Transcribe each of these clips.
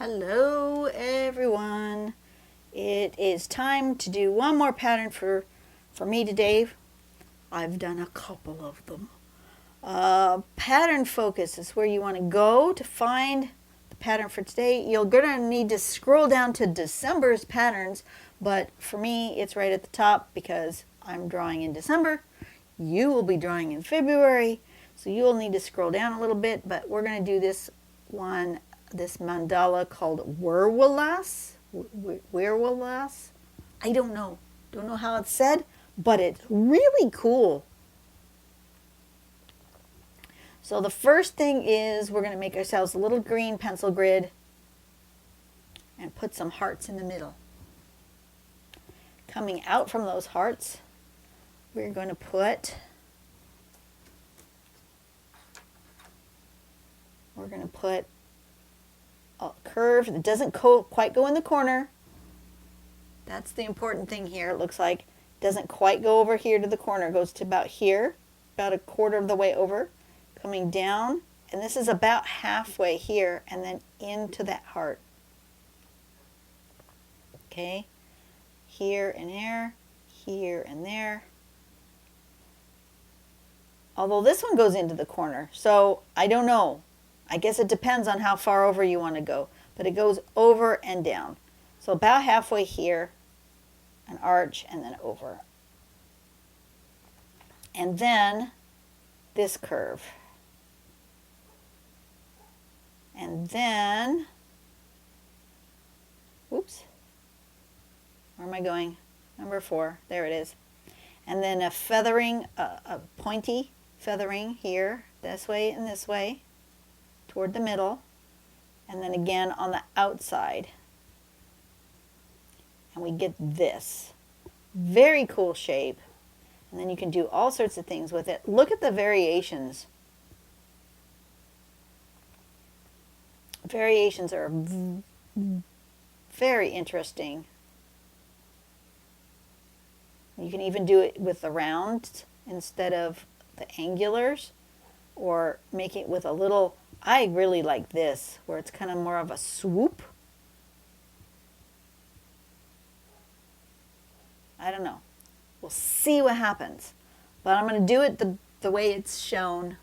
Hello everyone. It is time to do one more pattern for me today. I've done a couple of them. Pattern focus is where you want to go to find the pattern for today. You're going to need to scroll down to December's patterns, but for me it's right at the top because I'm drawing in December. You will be drawing in February, so you'll need to scroll down a little bit, but we're going to do this one, this mandala called Werwelas. Werwelas? I don't know how it's said, but it's really cool. So the first thing is we're going to make ourselves a little green pencil grid and put some hearts in the middle. Coming out from those hearts, we're going to put a curve that doesn't quite go in the corner. That's the important thing here. It looks like it doesn't quite go over here to the corner. It goes to about here, about a quarter of the way over, coming down, and this is about halfway here, and then into that heart. Okay, here and there, here and there. Although this one goes into the corner, so I don't know. I guess it depends on how far over you want to go, but it goes over and down. So about halfway here, an arch, and then over. And then this curve. And then, whoops, where am I going? Number 4, there it is. And then a feathering, a pointy feathering here, this way and this way, toward the middle, and then again on the outside. And we get this. Very cool shape. And then you can do all sorts of things with it. Look at the variations. Variations are very interesting. You can even do it with the rounds instead of the angulars, or make it with a little, I really like this, where it's kind of more of a swoop. I don't know. We'll see what happens. But I'm going to do it the way it's shown.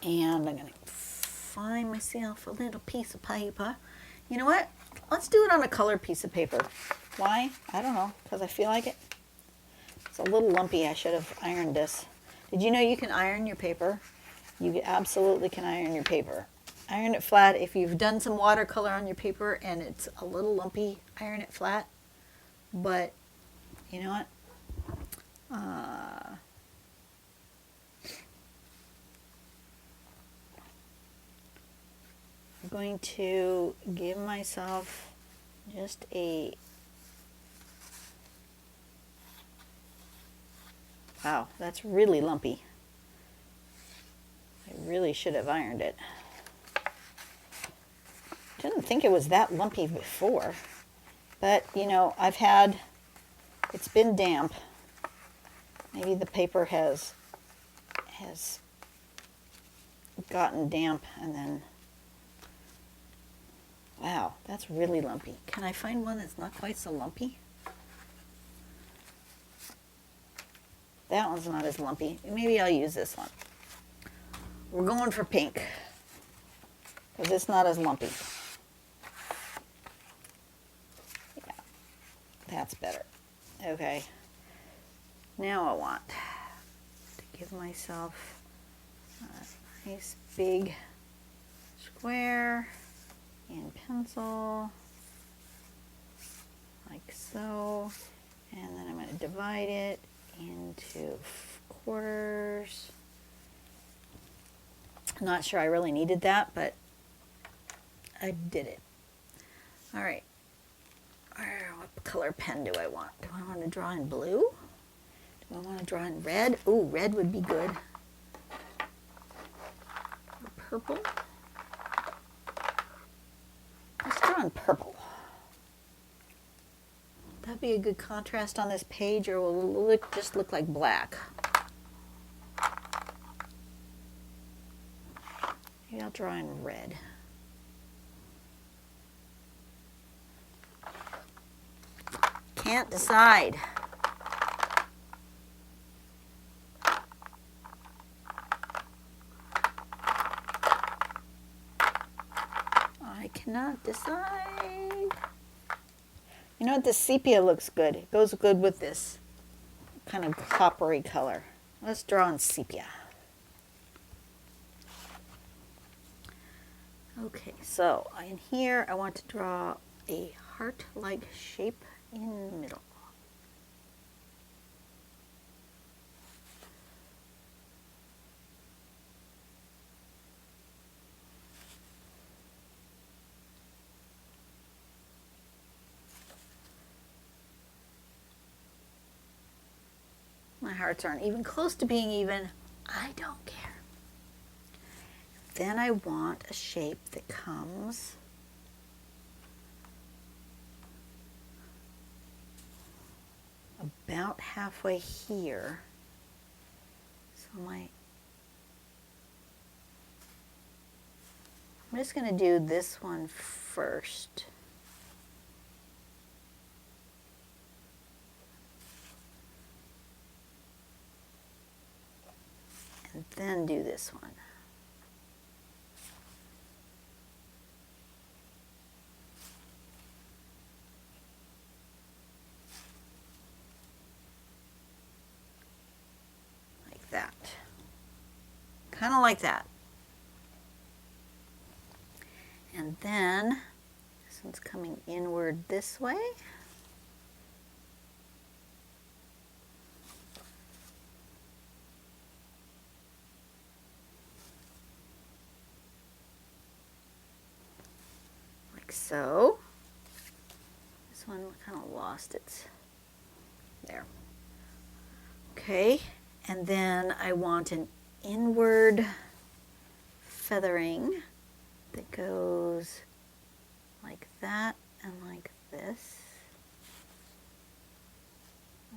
And I'm going to find myself a little piece of paper. You know what? Let's do it on a colored piece of paper. Why? I don't know. Because I feel like it. It's a little lumpy. I should have ironed this. Did you know you can iron your paper? You absolutely can iron your paper. Iron it flat. If you've done some watercolor on your paper and it's a little lumpy, iron it flat. But you know what? I'm going to give myself just a, wow, that's really lumpy. I really should have ironed it. Didn't think it was that lumpy before, but you know, it's been damp. Maybe the paper has gotten damp, and then, wow, that's really lumpy. Can I find one that's not quite so lumpy? That one's not as lumpy. Maybe I'll use this one. We're going for pink because it's not as lumpy. Yeah, that's better. Okay. Now I want to give myself a nice big square in pencil, like so. And then I'm going to divide it into quarters. I'm not sure I really needed that, but I did it. All right. What color pen do I want? Do I want to draw in blue? Do I want to draw in red? Ooh, red would be good. Or purple? Let's draw in purple. That'd be a good contrast on this page, or will it just look like black? Maybe I'll draw in red. Can't decide. I cannot decide. You know what? The sepia looks good. It goes good with this kind of coppery color. Let's draw in sepia. Okay, so in here I want to draw a heart-like shape in the middle. My hearts aren't even close to being even. I don't care. Then I want a shape that comes about halfway here. So I'm just going to do this one first. And then do this one. Like that. Kind of like that. And then this one's coming inward this way. Like so. This one kind of lost its, there. Okay, and then I want an inward feathering that goes like that and like this,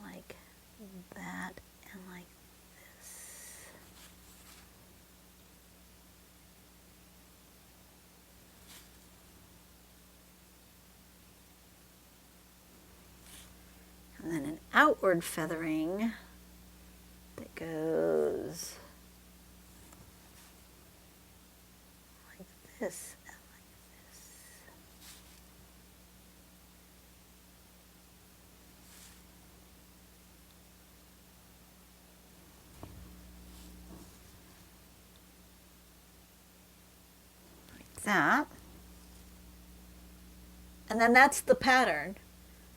like that and like this. And then an outward feathering that goes like this and like this. Like that. And then that's the pattern.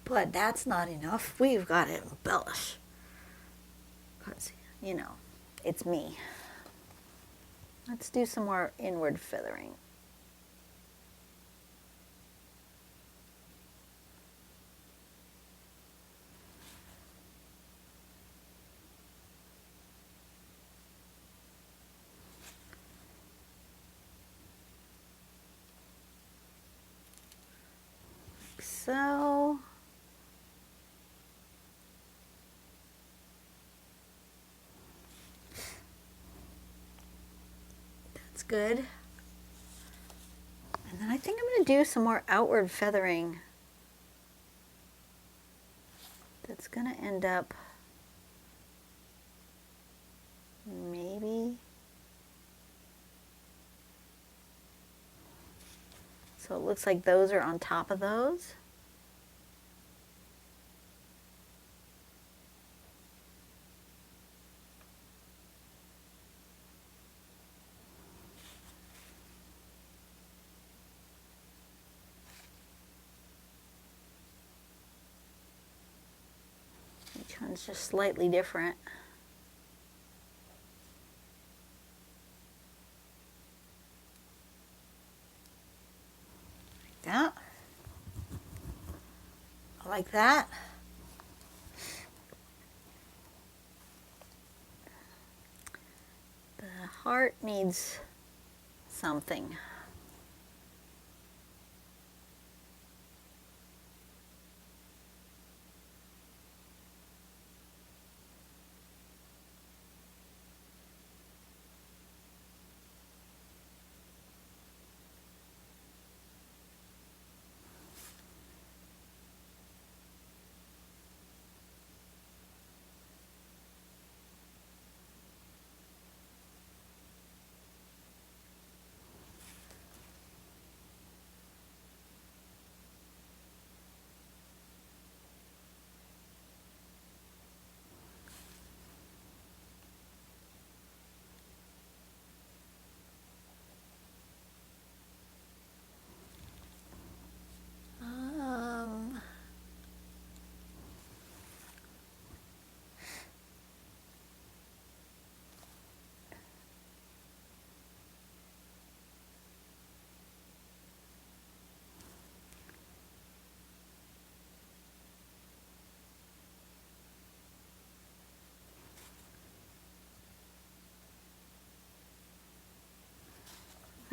But that's not enough. We've got to embellish. Because, you know, it's me. Let's do some more inward feathering. Like so. Good. And then I think I'm going to do some more outward feathering. That's going to end up maybe. So it looks like those are on top of those. Each one's just slightly different. Like that. Like that. The heart needs something.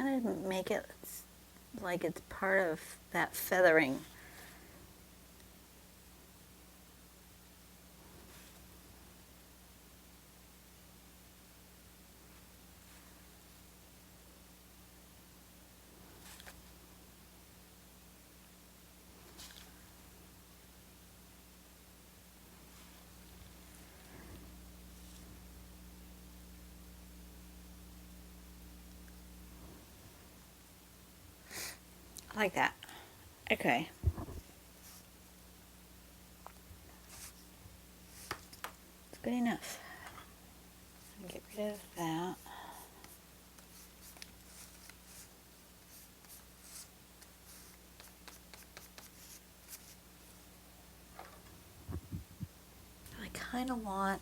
kind of make it like it's part of that feathering. Like that. Okay. It's good enough. Get rid of that. I kind of want,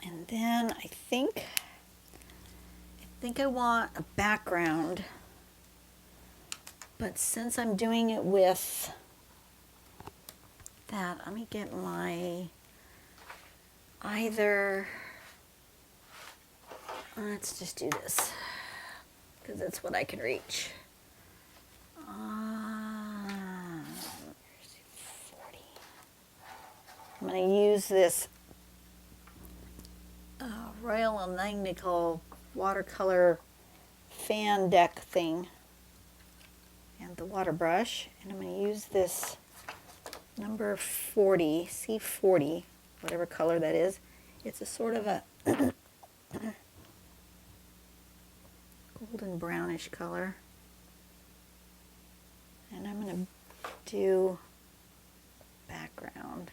and then I think I want a background, but since I'm doing it with that, let me get my let's just do this because that's what I can reach. 40. I'm going to use this Royal Nickel watercolor fan deck thing and the water brush, and I'm going to use this number 40, C40, whatever color that is. It's a sort of a golden brownish color, and I'm going to do background.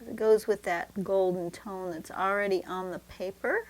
It goes with that golden tone that's already on the paper.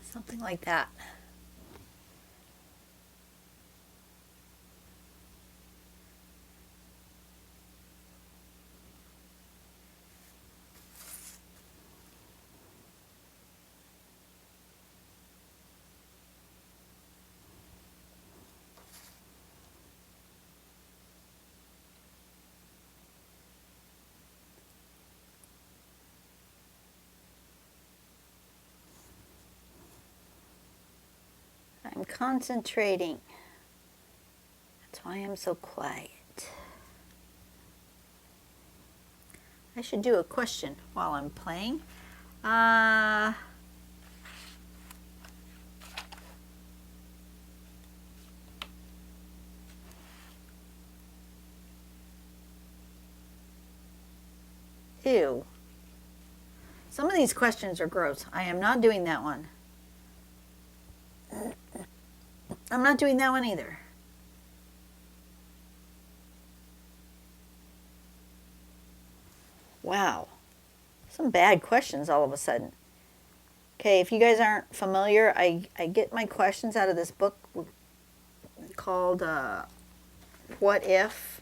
Something like that. I'm concentrating. That's why I'm so quiet. I should do a question while I'm playing. Ew. Some of these questions are gross. I am not doing that one. I'm not doing that one either. Wow. Some bad questions all of a sudden. Okay, if you guys aren't familiar, I get my questions out of this book called what if,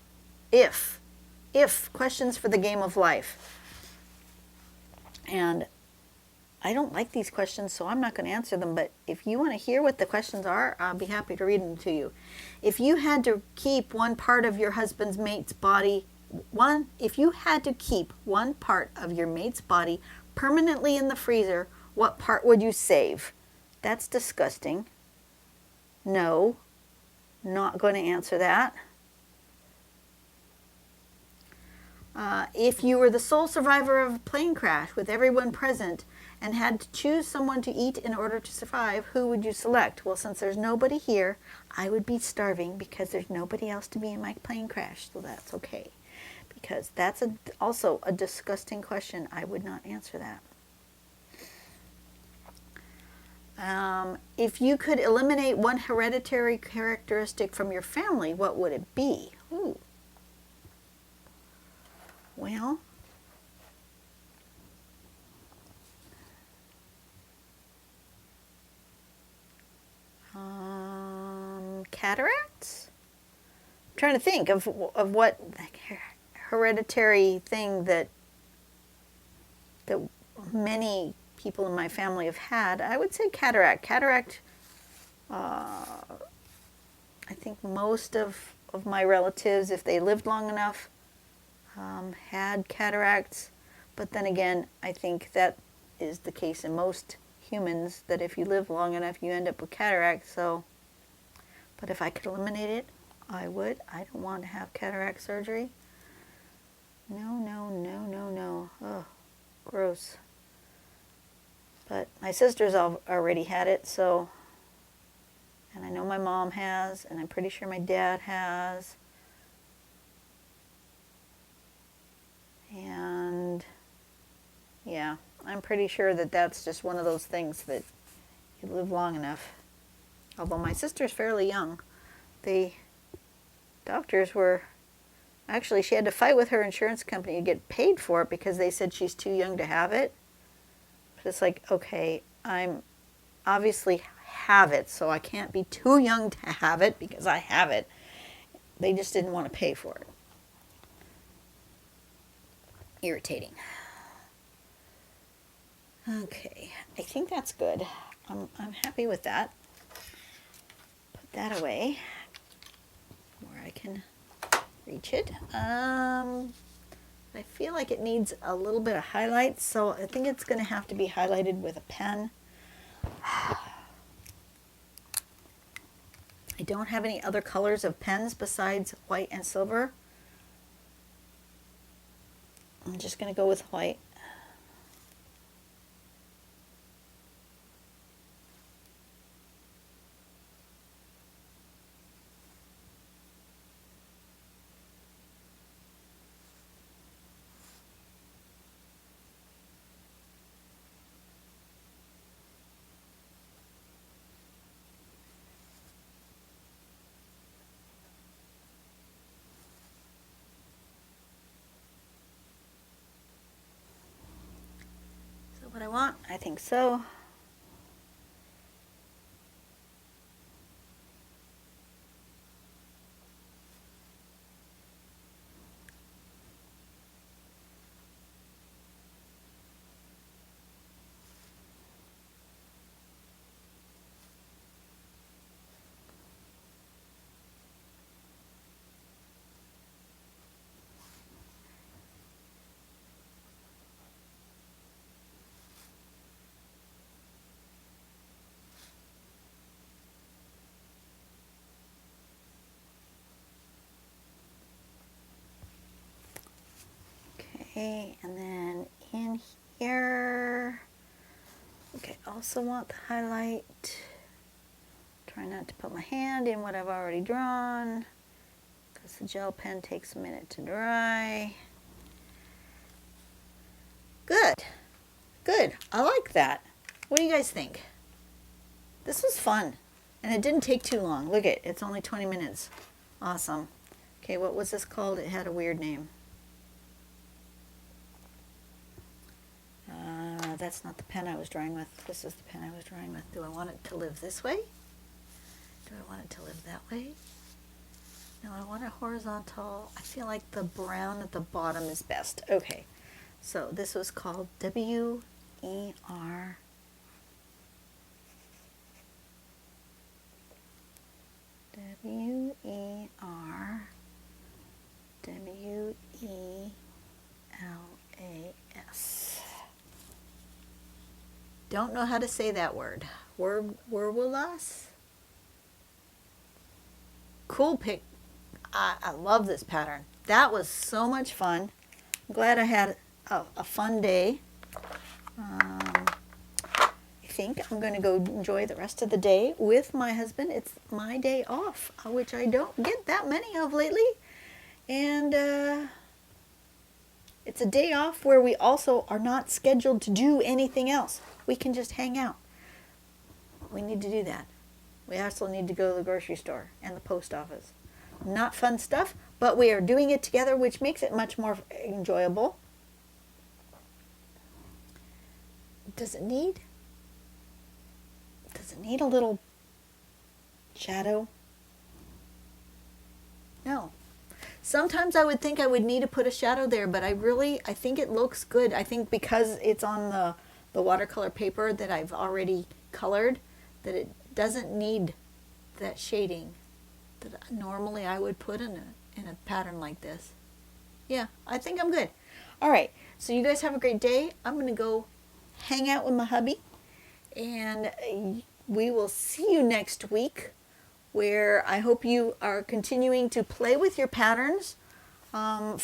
questions for the game of life. And I don't like these questions, so I'm not going to answer them, but if you want to hear what the questions are, I'll be happy to read them to you. If you had to keep one part of your husband's mate's body, if you had to keep one part of your mate's body permanently in the freezer, what part would you save? That's disgusting. No, not going to answer that. If you were the sole survivor of a plane crash with everyone present and had to choose someone to eat in order to survive, who would you select? Well, since there's nobody here, I would be starving because there's nobody else to be in my plane crash, so that's okay. Because that's also a disgusting question. I would not answer that. If you could eliminate one hereditary characteristic from your family, what would it be? Ooh. Well, cataracts? I'm trying to think of what hereditary thing that many people in my family have had. I would say cataract. Cataract, I think most of my relatives, if they lived long enough, had cataracts. But then again, I think that is the case in most humans, that if you live long enough, you end up with cataracts. So, but if I could eliminate it, I would. I don't want to have cataract surgery. No, no, no, no, no. Oh, gross. But my sister's already had it, so, and I know my mom has, and I'm pretty sure my dad has. And yeah, I'm pretty sure that that's just one of those things that you live long enough. Although my sister's fairly young. The doctors were, actually she had to fight with her insurance company to get paid for it because they said she's too young to have it. But it's like, okay, I'm obviously have it, so I can't be too young to have it because I have it. They just didn't want to pay for it. Irritating. Okay, I think that's good. I'm happy with that. Put that away where I can reach it. I feel like it needs a little bit of highlight, so I think it's going to have to be highlighted with a pen. I don't have any other colors of pens besides white and silver. I'm just going to go with white. What I want? I think so. Okay, and then in here, okay, also want the highlight. Try not to put my hand in what I've already drawn, because the gel pen takes a minute to dry. Good, good, I like that. What do you guys think? This was fun, and it didn't take too long. Look at it, it's only 20 minutes. Awesome. Okay, what was this called? It had a weird name. That's not the pen I was drawing with. This is the pen I was drawing with. Do I want it to live this way? Do I want it to live that way? No, I want a horizontal. I feel like the brown at the bottom is best. Okay, so this was called W-E-R. W-E-R. W-E-L-A-S. Don't know how to say that word. Werwelas? Cool pick. I love this pattern. That was so much fun. I'm glad I had a fun day. I think I'm going to go enjoy the rest of the day with my husband. It's my day off, which I don't get that many of lately. And it's a day off where we also are not scheduled to do anything else. We can just hang out. We need to do that. We also need to go to the grocery store and the post office. Not fun stuff, but we are doing it together, which makes it much more enjoyable. Does it need a little shadow? No. Sometimes I would think I would need to put a shadow there, but I think it looks good. I think because it's on the watercolor paper that I've already colored, that it doesn't need that shading that normally I would put in a pattern like this. Yeah, I think I'm good. All right, so you guys have a great day. I'm going to go hang out with my hubby, and we will see you next week, where I hope you are continuing to play with your patterns from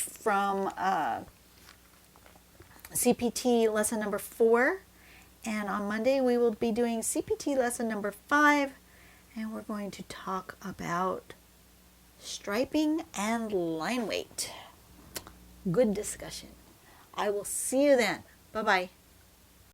CPT lesson number 4. And on Monday we will be doing CPT lesson number 5, and we're going to talk about striping and line weight. Good discussion. I will see you then. Bye-bye.